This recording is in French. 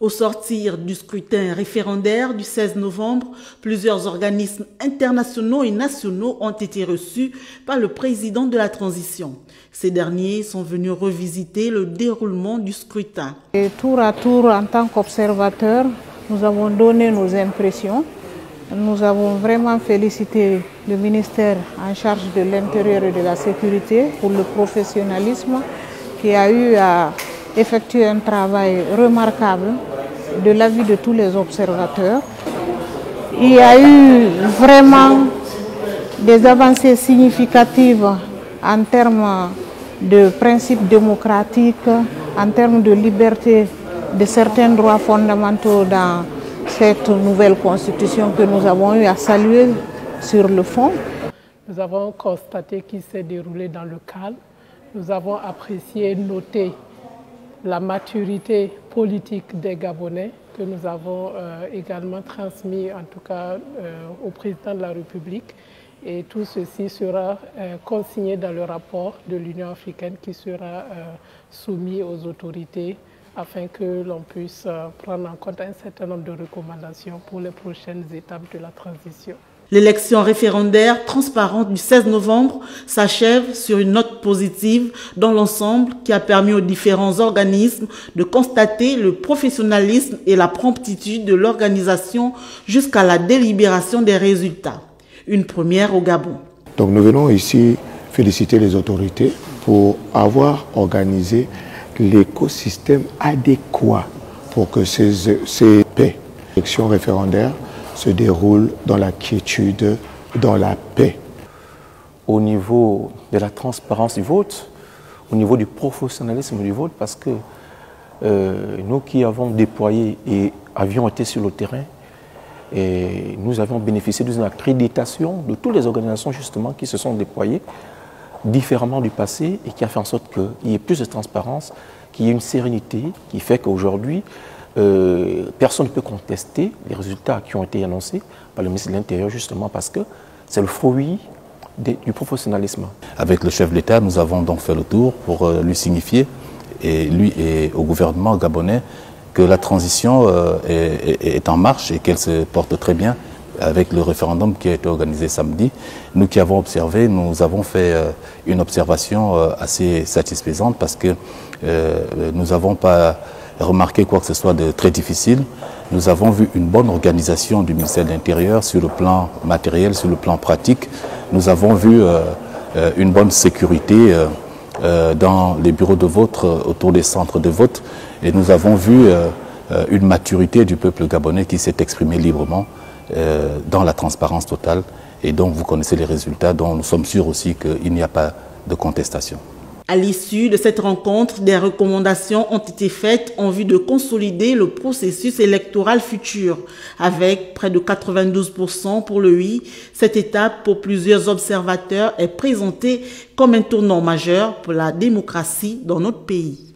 Au sortir du scrutin référendaire du 16 novembre, plusieurs organismes internationaux et nationaux ont été reçus par le président de la transition. Ces derniers sont venus revisiter le déroulement du scrutin. Et tour à tour, en tant qu'observateurs, nous avons donné nos impressions. Nous avons vraiment félicité le ministère en charge de l'Intérieur et de la Sécurité pour le professionnalisme qui a eu à effectuer un travail remarquable de l'avis de tous les observateurs. Il y a eu vraiment des avancées significatives en termes de principes démocratiques, en termes de liberté de certains droits fondamentaux dans cette nouvelle constitution que nous avons eu à saluer sur le fond. Nous avons constaté qu'il s'est déroulé dans le calme. Nous avons apprécié, noté la maturité politique des Gabonais que nous avons également transmis en tout cas au président de la République. Et tout ceci sera consigné dans le rapport de l'Union africaine qui sera soumis aux autorités afin que l'on puisse prendre en compte un certain nombre de recommandations pour les prochaines étapes de la transition. L'élection référendaire transparente du 16 novembre s'achève sur une note positive dans l'ensemble qui a permis aux différents organismes de constater le professionnalisme et la promptitude de l'organisation jusqu'à la délibération des résultats. Une première au Gabon. Donc nous venons ici féliciter les autorités pour avoir organisé l'écosystème adéquat pour que ces élections référendaires se déroulent dans la quiétude, dans la paix. Au niveau de la transparence du vote, au niveau du professionnalisme du vote, parce que nous qui avons déployé et avions été sur le terrain, et nous avons bénéficié d'une accréditation de toutes les organisations justement qui se sont déployées différemment du passé et qui a fait en sorte qu'il y ait plus de transparence, qu'il y ait une sérénité qui fait qu'aujourd'hui, personne ne peut contester les résultats qui ont été annoncés par le ministre de l'Intérieur justement parce que c'est le fruit du professionnalisme. Avec le chef de l'État, nous avons donc fait le tour pour lui signifier, et lui et au gouvernement gabonais, que la transition est en marche et qu'elle se porte très bien avec le référendum qui a été organisé samedi. Nous qui avons observé, nous avons fait une observation assez satisfaisante parce que nous n'avons pas remarqué quoi que ce soit de très difficile. Nous avons vu une bonne organisation du ministère de l'Intérieur sur le plan matériel, sur le plan pratique. Nous avons vu une bonne sécurité dans les bureaux de vote, autour des centres de vote. Et nous avons vu une maturité du peuple gabonais qui s'est exprimé librement dans la transparence totale. Et donc vous connaissez les résultats dont nous sommes sûrs aussi qu'il n'y a pas de contestation. À l'issue de cette rencontre, des recommandations ont été faites en vue de consolider le processus électoral futur. Avec près de 92% pour le oui, cette étape pour plusieurs observateurs est présentée comme un tournant majeur pour la démocratie dans notre pays.